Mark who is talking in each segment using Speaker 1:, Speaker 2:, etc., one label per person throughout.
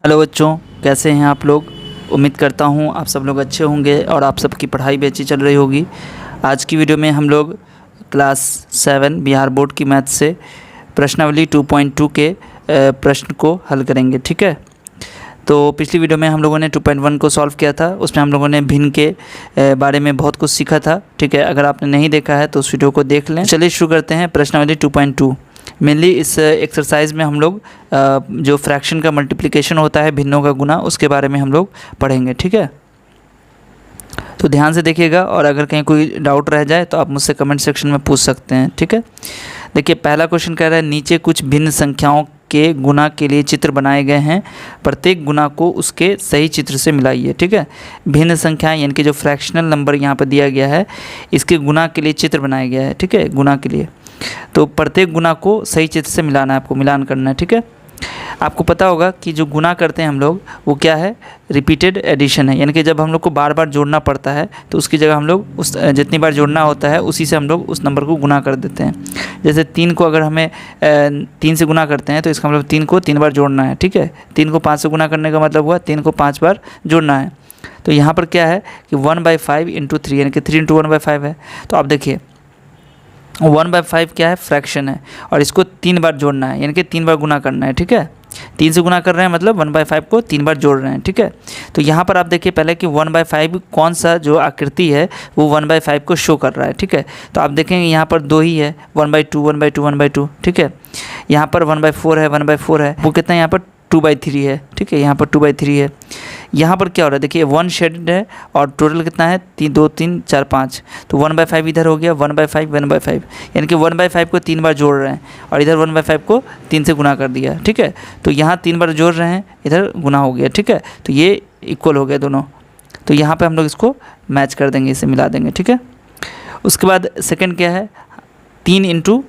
Speaker 1: Hello बच्चों, कैसे हैं आप लोग। उम्मीद करता हूं आप सब लोग अच्छे होंगे और आप सबकी पढ़ाई भी अच्छी चल रही होगी। आज की वीडियो में हम लोग क्लास 7 बिहार बोर्ड की मैथ से प्रश्नावली 2.2 के प्रश्न को हल करेंगे। ठीक है, तो पिछली वीडियो में हम लोगों ने 2.1 को सॉल्व किया था। उसमें हम लोगों ने भिन्न के बारे में बहुत कुछ सीखा था। ठीक है, अगर आपने नहीं देखा है तो उस वीडियो को देख लें। चलिए शुरू करते हैं प्रश्नावली 2.2। मेनली इस एक्सरसाइज में हम लोग जो फ्रैक्शन का मल्टीप्लिकेशन होता है, भिन्नों का गुना, उसके बारे में हम लोग पढ़ेंगे। ठीक है, तो ध्यान से देखिएगा और अगर कहीं कोई डाउट रह जाए तो आप मुझसे कमेंट सेक्शन में पूछ सकते हैं। ठीक है, देखिए पहला क्वेश्चन कह रहा है नीचे कुछ भिन्न संख्याओं के गुना के लिए चित्र बनाए गए हैं, प्रत्येक गुना को उसके सही चित्र से मिलाइए। ठीक है, भिन्न संख्याएं यानी कि जो फ्रैक्शनल नंबर यहाँ पर दिया गया है, इसके गुना के लिए चित्र बनाया गया है। ठीक है, गुना के लिए तो प्रत्येक गुना को सही चित्र से मिलाना है, आपको मिलान करना है। ठीक है, आपको पता होगा कि जो गुना करते हैं हम लोग वो क्या है, रिपीटेड एडिशन है। यानी कि जब हम लोग को बार बार जोड़ना पड़ता है तो उसकी जगह हम लोग उस जितनी बार जोड़ना होता है उसी से हम लोग उस नंबर को गुना कर देते हैं। जैसे 3 को अगर हमें 3 से गुना करते हैं तो इसका मतलब 3 को 3 बार जोड़ना है। ठीक है, 3 को 5 से गुना करने का मतलब हुआ 3 को 5 बार जोड़ना है। तो यहाँ पर क्या है कि 1/5 × 3 यानी कि 3 × 1/5 है। तो आप देखिए 1/5 क्या है, फ्रैक्शन है, और इसको 3 बार जोड़ना है यानी कि 3 बार गुना करना है। ठीक है, 3 से गुना कर रहे हैं मतलब 1/5 को 3 बार जोड़ रहे हैं। ठीक है, तो यहाँ पर आप देखिए पहले कि 1/5 कौन सा जो आकृति है वो 1/5 को शो कर रहा है। ठीक है, तो आप देखेंगे यहाँ पर 2 ही है, 1/2 1/2 1/2। ठीक है, यहाँ पर 1/4 है, 1/4 है, वो कितना है यहाँ पर 2/3 है। ठीक है, यहाँ पर 2/3 है। यहाँ पर क्या हो रहा है, देखिए 1 शेडेड है और टोटल कितना है 2 3 4 5। तो 1/5 इधर हो गया, 1/5 1/5 यानी कि 1/5 को 3 बार जोड़ रहे हैं और इधर 1/5 को 3 से गुना कर दिया। ठीक है, तो यहाँ 3 बार जोड़ रहे हैं, इधर गुना हो गया। ठीक है, तो ये इक्वल हो गया दोनों। तो यहाँ पर हम लोग इसको मैच कर देंगे, इसे मिला देंगे। ठीक है, उसके बाद सेकेंड क्या है, 3 ×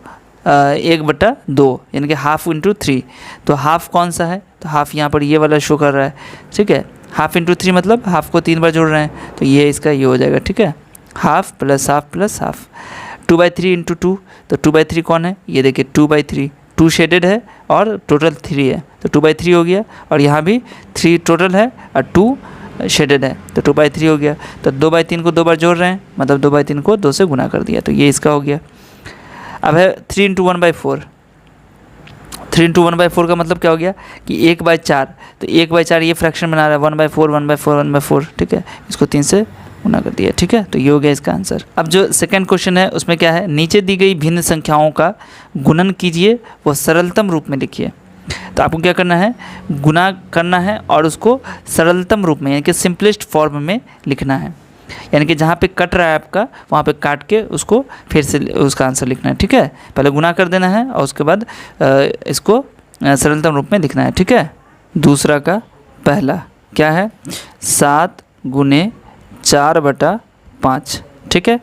Speaker 1: 1/2 यानी कि हाफ × 3। तो हाफ कौन सा है, तो हाफ यहाँ पर ये वाला शो कर रहा है। ठीक है, हाफ × 3 मतलब हाफ को 3 बार जोड़ रहे हैं, तो ये इसका ये हो जाएगा। ठीक है, half plus half plus half. 2/3 × 2, तो 2/3 कौन है, ये देखिए 2/3, 2 शेडेड है और टोटल 3 है, तो 2/3 हो गया। और यहाँ भी 3 टोटल है और 2 शेडेड है, तो 2/3 हो गया। तो 2/3 को 2 बार जोड़ रहे हैं मतलब 2/3 को 2 से गुना कर दिया, तो ये इसका हो गया। अब है 3 × 1/4। 3 × 1/4 का मतलब क्या हो गया कि 1/4, तो 1/4 ये फ्रैक्शन बना रहा है, 1/4 1/4 1/4। ठीक है, इसको 3 से गुना कर दिया। ठीक है, तो ये हो गया इसका आंसर। अब जो सेकंड क्वेश्चन है उसमें क्या है, नीचे दी गई भिन्न संख्याओं का गुणन कीजिए, वो सरलतम रूप में लिखिए। तो आपको क्या करना है, गुना करना है और उसको सरलतम रूप में यानी कि सिंपलेस्ट फॉर्म में लिखना है। यानी कि जहाँ पे कट रहा है आपका वहाँ पे काट के उसको फिर से उसका आंसर लिखना है। ठीक है, पहले गुना कर देना है और उसके बाद इसको सरलतम रूप में लिखना है। ठीक है, दूसरा का पहला क्या है, 7 × 4/5। ठीक है,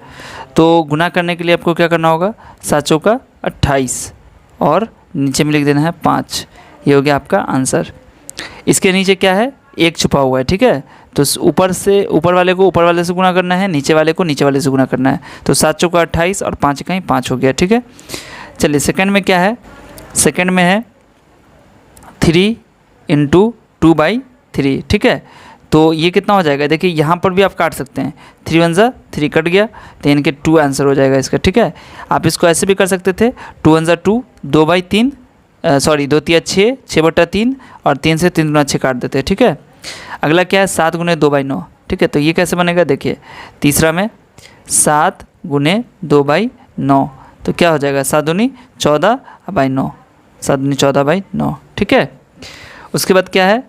Speaker 1: तो गुना करने के लिए आपको क्या करना होगा, 7 चौका 28 और नीचे में लिख देना है 5। ये हो गया आपका आंसर। इसके नीचे क्या है, 1 छुपा हुआ है। ठीक है, तो ऊपर से ऊपर वाले को ऊपर वाले से गुना करना है, नीचे वाले को नीचे वाले से गुना करना है। तो 7 चौका 28 और 5 कहीं 5 हो गया। ठीक है, चलिए सेकंड में क्या है, सेकंड में है 3 × 2/3। ठीक है, तो ये कितना हो जाएगा, देखिए यहाँ पर भी आप काट सकते हैं, 3 1 ज़ा 3 कट गया, तो यानी कि 2 आंसर हो जाएगा इसका। ठीक है, आप इसको ऐसे भी कर सकते थे, 2 1 ज़ा 2, 2/3 सॉरी 2 3 6, 6/3 और 3 से 3 गुना 6 काट देते हैं। ठीक है, अगला क्या है, 7 × 2/9। ठीक है, तो ये कैसे बनेगा, देखिए तीसरा में 7 × 2/9, तो क्या हो जाएगा, 7 दूनी 14/9, 7 दूनी 14/9। ठीक है, उसके बाद क्या है,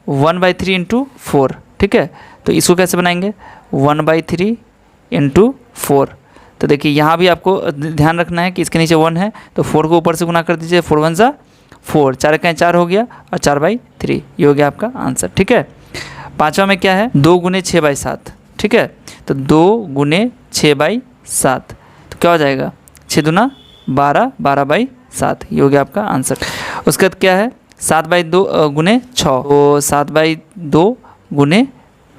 Speaker 1: 1/3 × 4। ठीक है, तो इसको कैसे बनाएंगे, 1/3 × 4। तो देखिए यहाँ भी आपको ध्यान रखना है कि इसके नीचे 1 है, तो 4 को ऊपर से गुना कर दीजिए, 4 1 ज़ा 4, 4 का 4 हो गया और 4/3, ये हो गया आपका आंसर। ठीक है, पाँचवा में क्या है, 2 × 6/7। ठीक है, तो 2 × 6/7, तो क्या हो जाएगा, 6 दूना 12, 12/7, ये हो गया आपका आंसर। उसके बाद क्या है, 7/2 × 6, तो 7/2 ×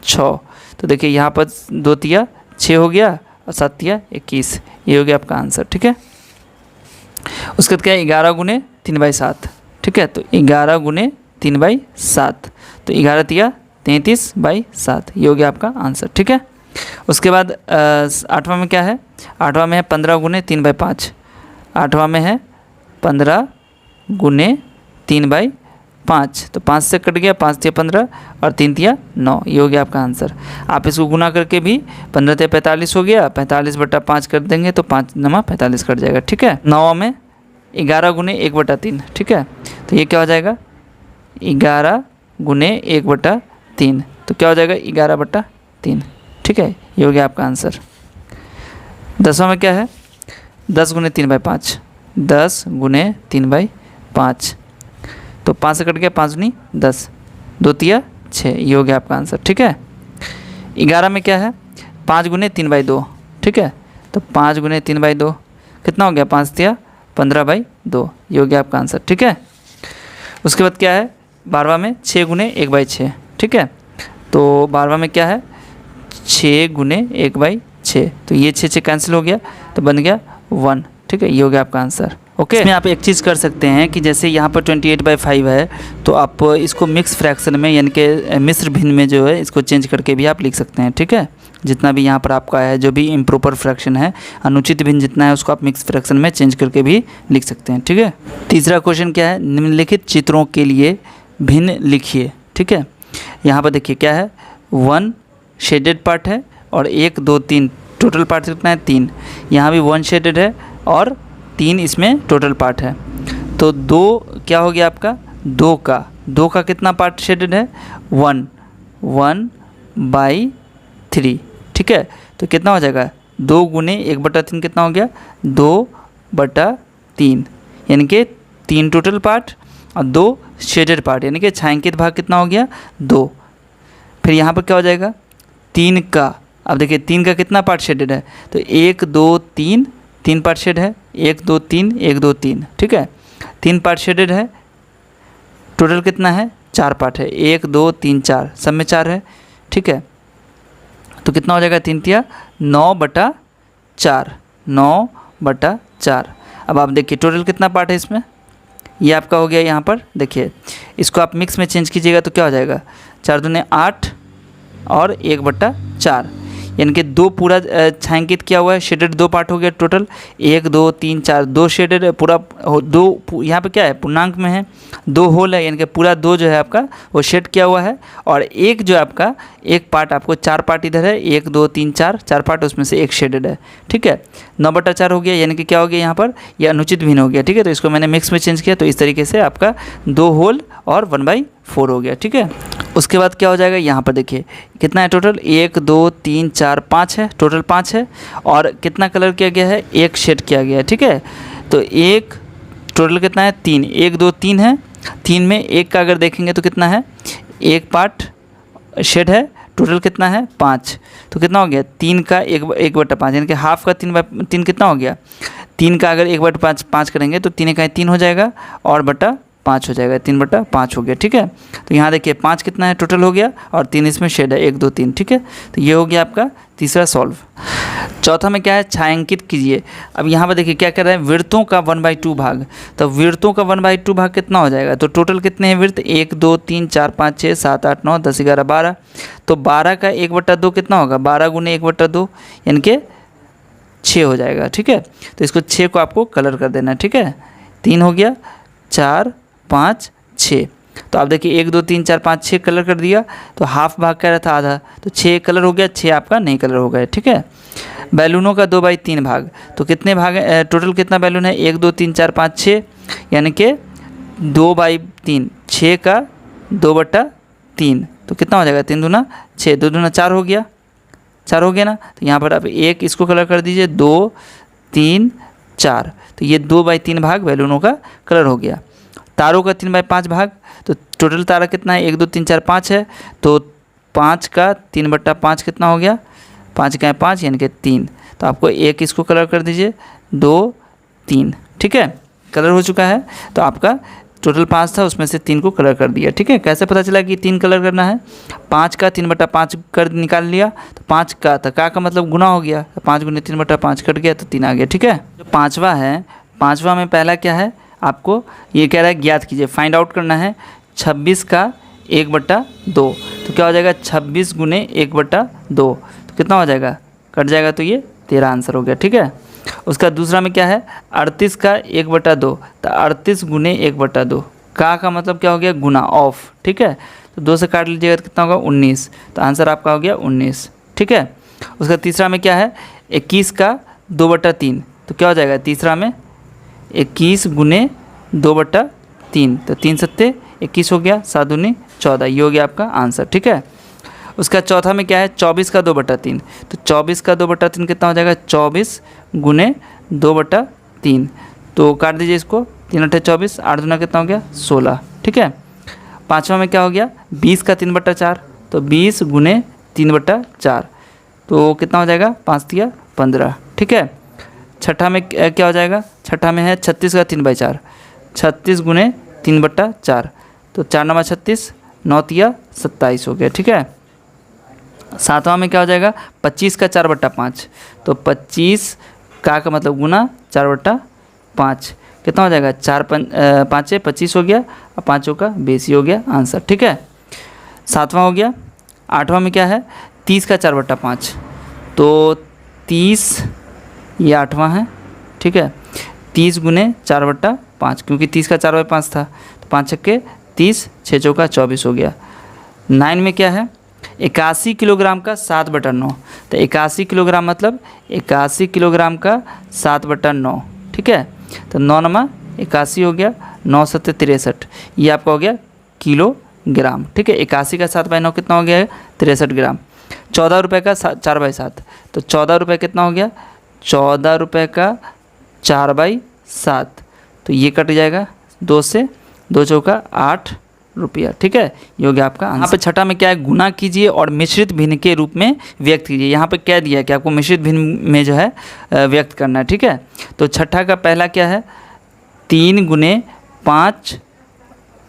Speaker 1: 6, तो देखिए यहाँ पर 2 तिया 6 हो गया और 7 तिया 21, ये हो गया आपका आंसर। ठीक है, उसके बाद क्या है, 11 × 3/7। ठीक है, तो 11 × 3/7, तो 11 तिया 33/7, ये हो गया आपका आंसर। ठीक है, उसके बाद 8वां में क्या है, 8वां में है 15 गुने 3/5, 8वां में है 15 गुने 3/5, तो 5 से कट गया, 5 तिया 15 और 3 तिया 9, ये हो गया आपका आंसर। आप इसको गुना करके भी 15 तिया 45 हो गया, 45/5 कर देंगे तो 5 नमा 45 कट जाएगा। ठीक है, 9वां में 11 गुने 1/3, ठीक है, तो ये क्या हो जाएगा 11 गुने 1/3, तो क्या हो जाएगा 11/3। ठीक है, ये हो गया आपका आंसर। 10वां में क्या है 10 गुने 3/5, 10 गुने 3/5, तो 5 से कट गया, 5 दूनी 10, 2 तिया 6, ये हो गया आपका आंसर। ठीक है, 11 में क्या है 5 गुने 3/2, ठीक है, तो 5 गुने 3/2 कितना हो गया 5 तिया 15/2, ये हो गया आपका आंसर। ठीक है, उसके बाद क्या है 12वां में 6 गुने 1/6, ठीक है, तो 12वां में क्या है 6 गुने 1/6, तो ये 6 कैंसिल हो गया तो बन गया 1। ठीक है, ये हो गया आपका आंसर। ओके, इसमें आप एक चीज़ कर सकते हैं कि जैसे यहाँ पर 28/5 है, तो आप इसको मिक्स फ्रैक्शन में यानी कि मिश्र भिन्न में जो है इसको चेंज करके भी आप लिख सकते हैं। ठीक है, जितना भी यहाँ पर आपका है जो भी इम्प्रॉपर फ्रैक्शन है, अनुचित भिन्न जितना है उसको आप मिक्स फ्रैक्शन में चेंज करके भी लिख सकते हैं। ठीक है, तीसरा क्वेश्चन क्या है, निम्नलिखित चित्रों के लिए भिन्न लिखिए। ठीक है, यहाँ पर देखिए क्या है 1 शेडेड पार्ट है और 1 2 3 टोटल पार्ट कितना है 3, यहाँ भी 1 शेडेड है और 3 इसमें टोटल पार्ट है, तो 2 क्या हो गया आपका 2 का कितना पार्ट शेडेड है 1/3। ठीक है, तो कितना हो जाएगा 2 गुने 1/3 कितना हो गया 2/3, यानी कि 3 टोटल पार्ट और 2 शेडेड पार्ट, यानी कि छायांकित भाग कितना हो गया 2। फिर यहाँ पर क्या हो जाएगा 3 का, अब देखिए 3 का कितना पार्ट शेडेड है, तो 1 2 3 3 पार्ट शेड है, 1 2 3 1 2 3, ठीक है, 3 पार्ट शेडेड है, टोटल कितना है 4 पार्ट है, 1 2 3 4, सब में 4 है। ठीक है, तो कितना हो जाएगा 3 तिया 9/4, 9/4। अब आप देखिए टोटल कितना पार्ट है इसमें, ये आपका हो गया यहाँ पर, देखिए इसको आप मिक्स में चेंज कीजिएगा तो क्या हो जाएगा 4 दूने 8 और 1/4, यानी कि 2 पूरा छायांकित किया हुआ है, शेडेड 2 पार्ट हो गया टोटल, 1 2 3 4, 2 शेडेड पूरा 2, यहाँ पे क्या है पूर्णांक में है, 2 होल है, यानी कि पूरा 2 जो है आपका वो शेड किया हुआ है, और एक जो है आपका एक पार्ट आपको 4 पार्ट इधर है, 1 2 3 4 पार्ट, उसमें से एक शेडेड है। ठीक है, 9/4 हो गया, यानी कि क्या हो गया यहाँ पर यह अनुचित भिन्न हो गया। ठीक है, तो इसको मैंने मिक्स में चेंज किया, तो इस तरीके से आपका 2 होल और 1/4 हो गया। ठीक है, उसके बाद क्या हो जाएगा यहाँ पर देखिए कितना है टोटल 1 2 3 4 5 है, टोटल 5 है, और कितना कलर किया गया है 1 शेड किया गया है। ठीक है, तो 1 टोटल कितना है 3, 1 2 3 है, 3 में 1 का अगर देखेंगे तो कितना है 1 पार्ट शेड है, टोटल कितना है 5, तो कितना हो गया 3 का 1/5, यानी कि हाफ का 3/3 कितना हो गया, 3 का अगर 1/5 करेंगे तो 3 का 3 हो जाएगा और बटा 5 हो जाएगा, 3/5 हो गया। ठीक है, तो यहाँ देखिए 5 कितना है टोटल हो गया और 3 इसमें शेड है 1 2 3। ठीक है, तो ये हो गया आपका तीसरा सॉल्व। चौथा में क्या है छायांकित कीजिए। अब यहाँ पर देखिए क्या कर रहा है वृत्तों का 1/2 भाग, तो वृत्तों का 1/2 भाग कितना हो जाएगा, तो टोटल कितने हैं वृत्त 1 2 3 4 5 6 7 8 9 10 11 12, तो 12 का 1/2 कितना होगा 12 गुने 1/2, यानी कि 6 हो जाएगा। ठीक है, तो इसको 6 को आपको कलर कर देना है। ठीक है, 3 हो गया 4 5 6, तो आप देखिए 1 2 3 4 5 6 कलर कर दिया, तो हाफ भाग कह रहा था आधा, तो 6 कलर हो गया, 6 आपका नहीं कलर हो गया। ठीक है, बैलूनों का 2/3 भाग, तो कितने भाग है टोटल कितना बैलून है 1 2 3 4 5 6, यानी कि 2/3, 6 का 2/3, तो कितना हो जाएगा 3 दूना 6, 2 दूना 4 हो गया, 4 हो गया ना, तो यहाँ पर आप एक इसको कलर कर दीजिए 2 3 4, तो ये 2/3 भाग बैलूनों का कलर हो गया। तारों का 3/5 भाग, तो टोटल तारा कितना है 1 2 3 4 5 है, तो 5 का 3/5 कितना हो गया 5 का 5, यानी कि 3, तो आपको एक इसको कलर कर दीजिए 2 3। ठीक है, कलर हो चुका है, तो आपका टोटल 5 था उसमें से 3 को कलर कर दिया। ठीक है, कैसे पता चला कि 3 कलर करना है, 5 का 3/5 कर निकाल लिया, तो 5 का तो का मतलब गुना हो गया, तो 5 गुने 3/5 कट गया तो 3 आ गया। ठीक है, जो 5वां है, 5वां में पहला क्या है आपको ये कह रहा है ज्ञात कीजिए, फाइंड आउट करना है 26 का 1/2। तो क्या हो जाएगा 26 गुने 1/2, तो कितना हो जाएगा, कट जाएगा, तो ये तेरा आंसर हो गया। ठीक है। उसका दूसरा में क्या है 38 का 1/2, तो 38 गुने 1/2 का मतलब क्या हो गया गुना ऑफ। ठीक है, तो 2 से काट लीजिएगा तो कितना होगा 19, तो आंसर आपका हो गया 19। ठीक है। उसका तीसरा में क्या है 21 का 2/3, तो क्या हो जाएगा तीसरा में 21 गुने 2/3, तो 3 सत्ते 21 हो गया, 7 दूनी 14, ये हो गया आपका आंसर। ठीक है। उसका चौथा में क्या है 24 का 2/3, तो 24 का 2/3 कितना हो जाएगा 24 गुने 2/3, तो काट दीजिए इसको, 3 अट्ठे 24, 8 दूना कितना हो गया 16। ठीक है। पाँचवा में क्या हो गया 20 का 3/4, तो 20 गुने 3/4, तो कितना हो जाएगा 5 तिया 15। ठीक है। छठा में क्या हो जाएगा, छठा में है 36 का 3/4, 36 गुने 3/4, तो 4 नंबर 36, 9 तिया 27 हो गया। ठीक है। सातवां में क्या हो जाएगा 25 का 4/5, तो 25 का मतलब गुना 4/5, कितना हो जाएगा 4 5 25 हो गया, और 5 का 20 हो गया आंसर। ठीक है। सातवां हो गया। आठवां में क्या है 30 का 4/5, तो 30 ये आठवां है। ठीक है। 30 गुने 4/5, क्योंकि 30 का 4/5 था, तो 5 छक्के 30, 6 चौका 24 हो गया। 9 में क्या है 81 किलोग्राम का 7/9, तो 81 किलोग्राम मतलब 81 किलोग्राम का 7/9। ठीक है। तो 9 नमा 81 हो गया, 9 सत्ते 63, ये आपका हो गया किलोग्राम। ठीक है। 81 का 7/9 कितना हो गया है 63 ग्राम। 14 रुपये का 4/7, तो 14 रुपये कितना हो गया 14 रुपये का 4/7, तो ये कट जाएगा 2 से, 2 चौका 8 रुपया। ठीक है, ये हो गया आपका आंसर। यहाँ पे छठा में क्या है गुना कीजिए और मिश्रित भिन्न के रूप में व्यक्त कीजिए। यहाँ पे कह दिया है कि आपको मिश्रित भिन्न में जो है व्यक्त करना है। ठीक है। तो छठा का पहला क्या है 3 गुने 5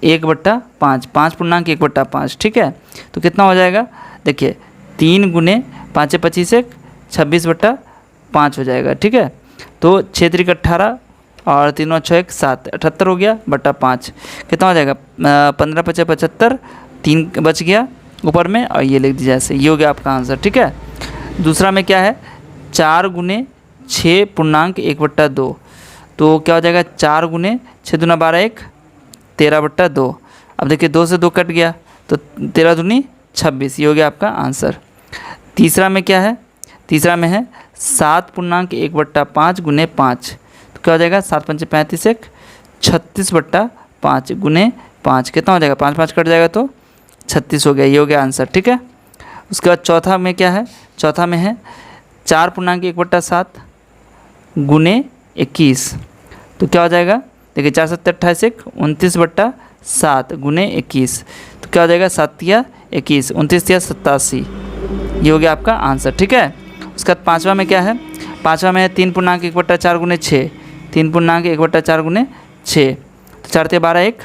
Speaker 1: 1/5, 5 पूर्णांक 1/5। ठीक है। तो कितना हो जाएगा देखिए 3 गुने 5 25 1 26/5 हो जाएगा। ठीक है। तो 6 3 18 और 3 6 1 7, 78 हो गया बटा 5, कितना हो जाएगा 15 5 75, 3 बच गया ऊपर में, और ये लिख दीजिए ऐसे, ये हो गया आपका आंसर। ठीक है। दूसरा में क्या है 4 गुने 6 पूर्णांक 1/2, तो क्या हो जाएगा 4 गुने 6 दूना 12 1 13/2। अब देखिए 2 से 2 कट गया, तो 13 दूनी 26, ये हो गया आपका आंसर। तीसरा में क्या है तीसरा में है 7 पूर्णांक 1/5 गुने 5, तो क्या हो जाएगा 7 5 35 1 36/5 गुने 5, कितना हो जाएगा 5 5 कट जाएगा तो 36 हो गया, ये हो गया आंसर। ठीक है। उसके बाद चौथा में क्या है चौथा में है 4 पूर्णांक 1/7 गुने 21, तो क्या हो जाएगा देखिए 4 7 28 1 29/7 गुने 21, तो क्या हो जाएगा 7 या 21 29 या 87, ये हो गया आपका आंसर। ठीक है। उसके बाद पाँचवा में क्या है पाँचवा में है 3 पूर्णांक 1/4 गुने 6, 3 पूर्णांक 1/4 गुने 6, तो 4 3 12 1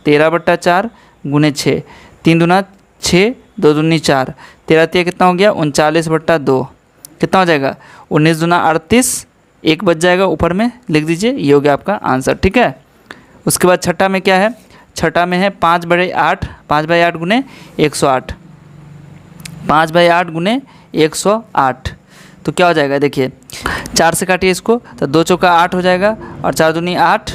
Speaker 1: 13/4 गुने 6, 3 दूना 6 2 दूनी 4, 13 3 कितना हो गया 39/2, कितना हो जाएगा 19 दूना 38, 1 बच जाएगा ऊपर में लिख दीजिए, ये हो गया आपका आंसर। ठीक है। उसके बाद छठा में क्या है छठा में है 5/8, 5/8 गुने 108, 5/8 गुने 108, तो क्या हो जाएगा देखिए 4 से काटिए इसको, तो 2 चौका 8 हो जाएगा, और 4 दूनी 8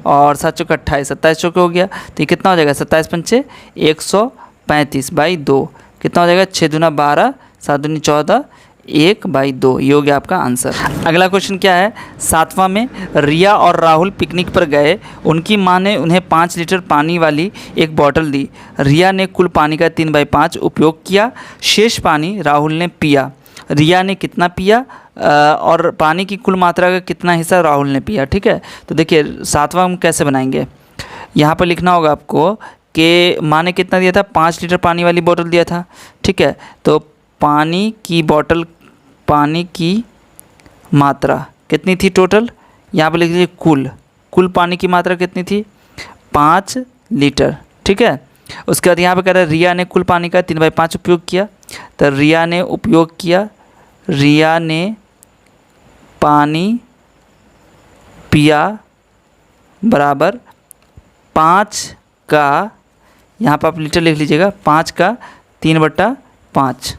Speaker 1: और 7 चौका 28, 27 चौके हो गया, तो ये कितना हो जाएगा 27 पंचे 135/2, कितना हो जाएगा 6 दूना 12 7 दूनी 14 1/2, ये हो गया आपका आंसर। अगला क्वेश्चन क्या है 7वां में रिया और राहुल पिकनिक पर गए, उनकी मां ने उन्हें 5 लीटर पानी वाली एक बोतल दी। रिया ने कुल पानी का 3/5 उपयोग किया, शेष पानी राहुल ने पिया। रिया ने कितना पिया और पानी की कुल मात्रा का कितना हिस्सा राहुल ने पिया। ठीक है। तो देखिए 7वां हम कैसे बनाएंगे, यहाँ पर लिखना होगा आपको कि माँ ने कितना दिया था 5 लीटर पानी वाली बोतल दिया था। ठीक है। तो पानी की मात्रा कितनी थी टोटल, यहाँ पर लिख लीजिए कुल पानी की मात्रा कितनी थी 5 लीटर। ठीक है। उसके बाद यहाँ पे कह रहा है रिया ने कुल पानी का 3/5 उपयोग किया, तो रिया ने पानी पिया बराबर 5 का यहाँ पर आप लीटर लिख लीजिएगा, 5 का 3/5,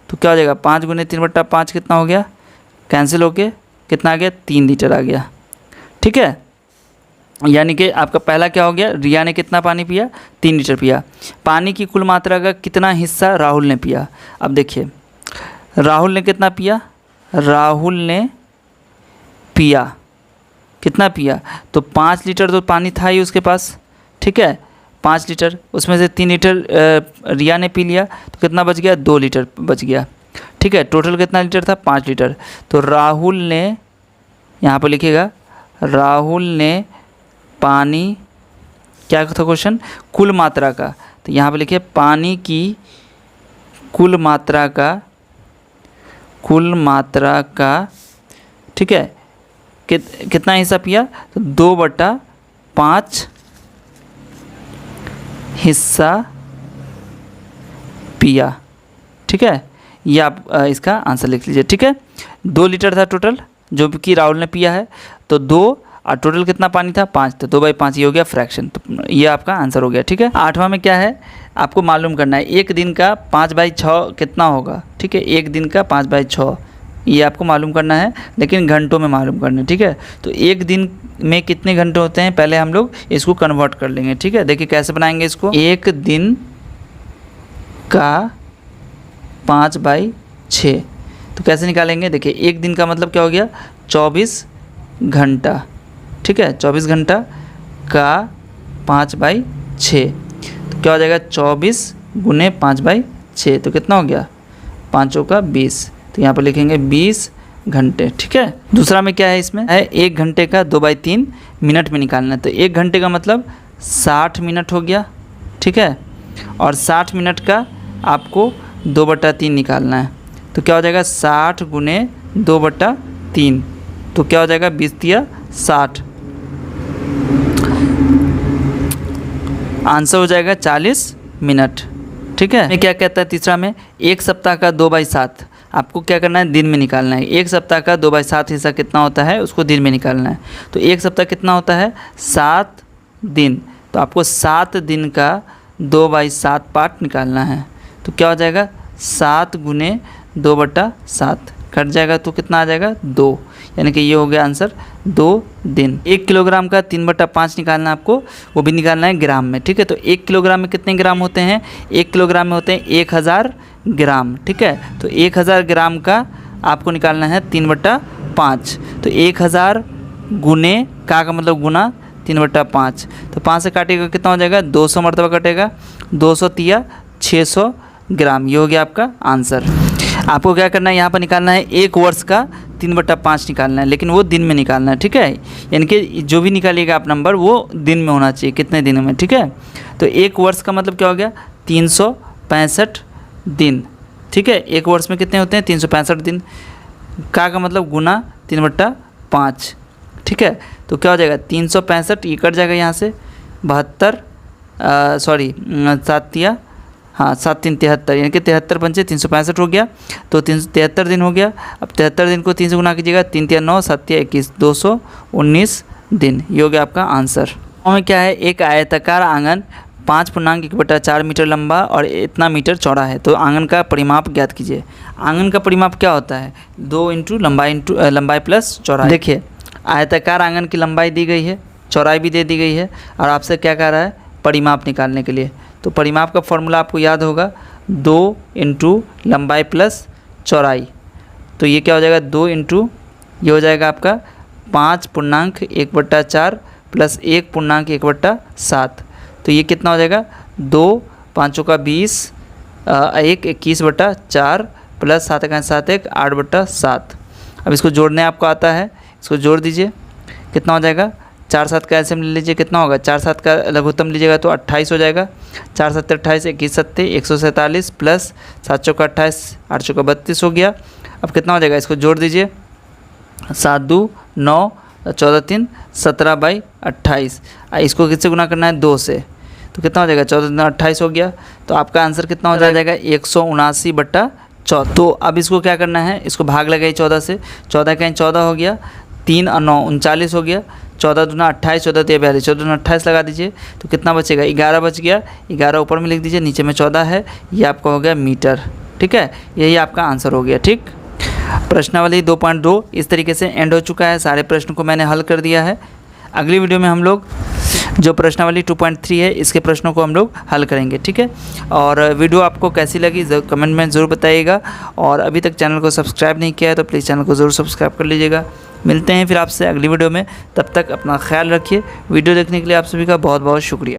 Speaker 1: तो क्या हो जाएगा 5 गुने 3/5 कितना हो गया, कैंसिल होके कितना आ गया 3 लीटर आ गया। ठीक है, यानी कि आपका पहला क्या हो गया, रिया ने कितना पानी पिया, 3 लीटर पिया। पानी की कुल मात्रा का कितना हिस्सा राहुल ने पिया। अब देखिए राहुल ने कितना पिया, राहुल ने पिया कितना पिया, तो 5 लीटर तो पानी था ही उसके पास। ठीक है, 5 लीटर, उसमें से 3 लीटर रिया ने पी लिया, तो कितना बच गया, 2 लीटर बच गया। ठीक है, टोटल कितना लीटर था, 5 लीटर। तो राहुल ने, यहाँ पर लिखिएगा राहुल ने पानी, क्या था क्वेश्चन, कुल मात्रा का, तो यहाँ पे लिखिए पानी की कुल मात्रा का, ठीक है, कितना हिस्सा पिया, तो 2/5 हिस्सा पिया। ठीक है, ये आप इसका आंसर लिख लीजिए। ठीक है, 2 लीटर था टोटल जो कि राहुल ने पिया है, तो 2 और टोटल कितना पानी था, 5, तो 2/5 ये हो गया फ्रैक्शन, तो ये आपका आंसर हो गया। ठीक है, 8वां में क्या है आपको मालूम करना है, एक दिन का 5/6 कितना होगा। ठीक है, एक दिन का 5/6 ये आपको मालूम करना है, लेकिन घंटों में मालूम करना है। ठीक है, तो एक दिन में कितने घंटे होते हैं, पहले हम लोग इसको कन्वर्ट कर लेंगे। ठीक है, देखिए कैसे बनाएंगे इसको, एक दिन का 5/6, तो कैसे निकालेंगे, देखिए एक दिन का मतलब क्या हो गया, 24 घंटा। ठीक है, 24 घंटा का 5/6, तो क्या हो जाएगा 24 गुने 5/6, तो कितना हो गया, 5 का 20, तो यहाँ पर लिखेंगे 20 घंटे। ठीक है, दूसरा में क्या है, इसमें है 1 घंटे का 2/3 मिनट में निकालना है, तो 1 घंटे का मतलब 60 मिनट हो गया। ठीक है, और 60 मिनट का आपको 2/3 निकालना है, तो क्या हो जाएगा 60 गुने 2/3, तो क्या हो जाएगा 20 या 60, आंसर हो जाएगा 40 मिनट। ठीक है, क्या कहता है तीसरा में, 1 सप्ताह का 2/7, आपको क्या करना है, दिन में निकालना है। 1 सप्ताह का 2/7 हिस्सा कितना होता है, उसको दिन में निकालना है। तो 1 सप्ताह कितना होता है, 7 दिन, तो आपको 7 दिन का 2/7 पार्ट निकालना है, तो क्या हो जाएगा 7 गुने 2/7 कट जाएगा, तो कितना आ जाएगा 2, यानी कि ये हो गया आंसर 2 दिन। 1 किलोग्राम का 3/5 निकालना है आपको, वो भी निकालना है ग्राम में। ठीक है, तो 1 किलोग्राम में कितने ग्राम होते हैं, 1 किलोग्राम में होते हैं 1000 ग्राम। ठीक है, तो 1000 ग्राम का आपको निकालना है 3/5, तो 1000 गुने का मतलब गुना 3/5, तो 5 से काटेगा कितना हो जाएगा, 200 मरतबा कटेगा, 200 तिया 600 ग्राम, ये हो गया आपका आंसर। आपको क्या करना है, यहाँ पर निकालना है 1 वर्ष का 3/5 निकालना है, लेकिन वो दिन में निकालना है। ठीक है, यानी कि जो भी निकालिएगा आप नंबर वो दिन में होना चाहिए, कितने दिन में। ठीक है, तो 1 वर्ष का मतलब क्या हो गया, 365 दिन। ठीक है, 1 वर्ष में कितने होते हैं, 365 दिन, का मतलब गुना 3/5। ठीक है, तो क्या हो जाएगा 365, ये कट जाएगा यहाँ से 72, सॉरी 7 या 7 3 73, यानी कि 73 पंचे 365 हो गया, तो 373 दिन हो गया। अब 73 दिन को 3 से गुना कीजिएगा, 3 3 9 7 21, 219 दिन, ये हो गया आपका आंसर। और क्या है, एक आयताकार आंगन 5.1/4 मीटर लंबा और इतना मीटर चौड़ा है, तो आंगन का परिमाप ज्ञात कीजिए। आंगन का परिमाप क्या होता है, 2 इंटू लंबाई प्लस चौड़ाई। देखिए आयताकार आंगन की लंबाई दी गई है, चौड़ाई भी दे दी गई है, और आपसे क्या कह रहा है, परिमाप निकालने के लिए। तो परिमाप का फॉर्मूला आपको याद होगा, 2 इंटू लंबाई प्लस चौड़ाई, तो ये क्या हो जाएगा 2 इंटू, ये हो जाएगा आपका 5.1/4 प्लस 1.1/7, तो ये कितना हो जाएगा 2 5 का 20, 1 21/4 प्लस 7 का 7 1 8/7। अब इसको जोड़ने आपको आता है, इसको जोड़ दीजिए, कितना हो जाएगा, 4 7 का एलसीएम ले लीजिए, कितना होगा, 4 7 का लघुत्तम लीजिएगा तो 28 हो जाएगा, 4 7 28 21 7 147 प्लस 7 चौका 28 8 चौका 32 हो गया। अब कितना हो जाएगा, इसको जोड़ दीजिए, 7 2 9 14 3 17/28, इसको किससे गुना करना है, 2 से, तो कितना हो जाएगा 14 2 28 हो गया। तो आपका आंसर कितना हो जाएगा 179/14। तो अब इसको क्या करना है, इसको भाग लगाइए 14 से, 14 का 14 हो गया, 3 और 9 39 हो गया, 14 दूना 28, 14 तिया 42, 14 दूना 28 लगा दीजिए तो कितना बचेगा, 11 बच गया। 11 ऊपर में लिख दीजिए, नीचे में 14 है, ये आपका हो गया मीटर। ठीक है, यही आपका आंसर हो गया। ठीक, प्रश्नावली 2.2 इस तरीके से एंड हो चुका है। सारे प्रश्न को मैंने हल कर दिया है। अगली वीडियो में हम लोग जो प्रश्नावली 2.3 है इसके प्रश्नों को हम लोग हल करेंगे। ठीक है, और वीडियो आपको कैसी लगी कमेंट में ज़रूर बताइएगा, और अभी तक चैनल को सब्सक्राइब नहीं किया है तो प्लीज़ चैनल को ज़रूर सब्सक्राइब कर लीजिएगा। मिलते हैं फिर आपसे अगली वीडियो में, तब तक अपना ख्याल रखिए। वीडियो देखने के लिए आप सभी का बहुत बहुत शुक्रिया।